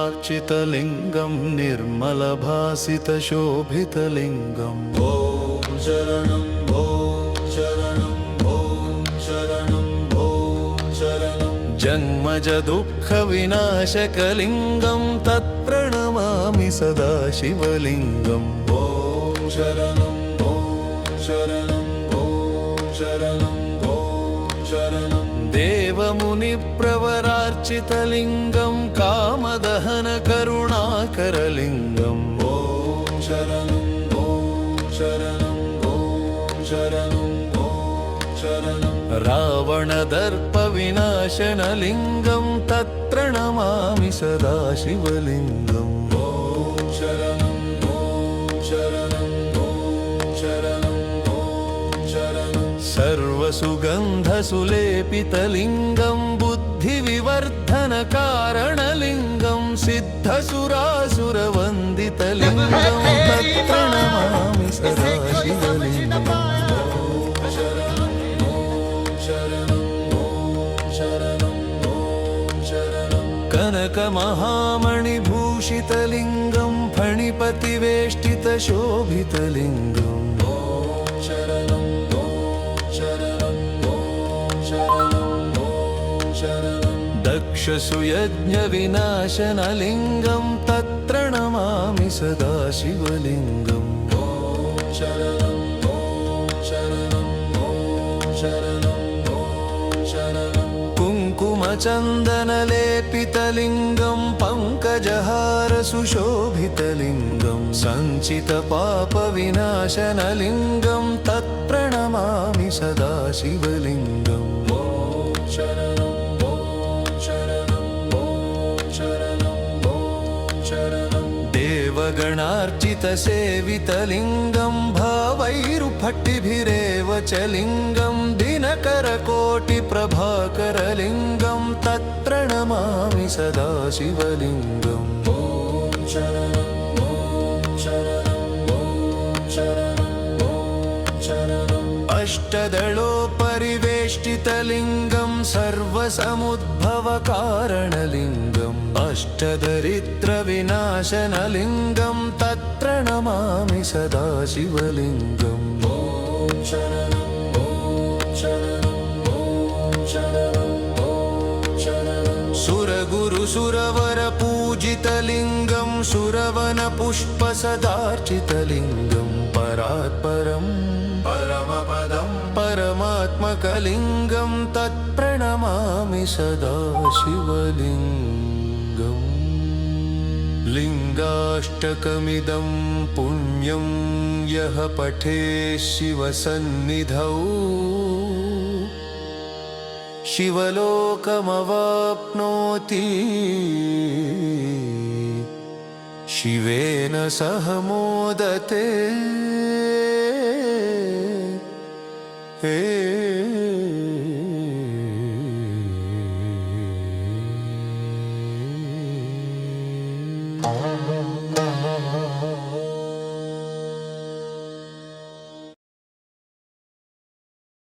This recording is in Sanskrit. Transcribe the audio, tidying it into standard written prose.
ब्रह्ममुरारिसुरार्चितलिङ्गं निर्मलभासितशोभितलिङ्गम् ॐ शरणं ॐ शरणं ॐ शरणं ॐ शरणं जन्मजदुःखविनाशकलिङ्गं तत्प्रणमामि सदा शिवलिङ्गम् ॐ शरणं ॐ शरणं ॐ शरणं ॐ शरणं देवमुनिप्रवरार्चितलिङ्गं कामदहनकरुणाकरलिङ्गम् ॐ शरणं ॐ शरणं ॐ शरणं ॐ शरणं रावणदर्पविनाशनलिङ्गं तत्प्रणमामि सदा शिवलिङ्गम् ॐ शरणं ॐ शरणं ॐ शरणं ॐ शरणं सर्वसुगन्धसुलेपितलिङ्गं बुद्धिविवर्धनकारणलिङ्गं सिद्धसुरासुरवन्दितलिङ्गं तत्प्रणमामि सदा शिवलिङ्गम् कनकमहामणिभूषितलिङ्गं फणिपतिवेष्टितशोभितलिङ्गम् दक्षसुयज्ञविनाशनलिङ्गं तत्प्रणमामि सदा शिवलिङ्गम् ॐ शरणं ॐ शरणं ॐ शरणं ॐ शरणं कुङ्कुमचन्दनलेपितलिङ्गं पङ्कजहारसुशोभितलिङ्गं सञ्चितपापविनाशनलिङ्गं तत्प्रणमामि सदा शिवलिङ्गम् ॐ शरणं देवगणार्चितसेवितलिङ्गं भावैरुफट्टिभिरेव च लिङ्गं दिनकरकोटिप्रभाकरलिङ्गं तत्प्रणमामि सदा शिवलिङ्गम् ॐ शरणं ॐ शरणं ॐ शरणं ॐ शरणं अष्टदलोपरिवेष्टितलिङ्गं सर्वसमुद्भवकारणलिङ्गम् अष्टदरिद्रविनाशनलिङ्गं तत्प्रणमामि सदा शिवलिङ्गम् ॐ शरणं ॐ शरणं ॐ शरणं ॐ शरणं सुरगुरुसुरवरपूजितलिङ्गं सुरवनपुष्पसदार्चितलिङ्गं परात्परं परमपदं परमात्मकलिङ्गं तत्प्रणमामि सदा शिवलिङ्गम् लिङ्गाष्टकमिदं पुण्यं यः पठेत् शिवसन्निधौ शिवलोकमवाप्नोति शिवेन सह मोदते हे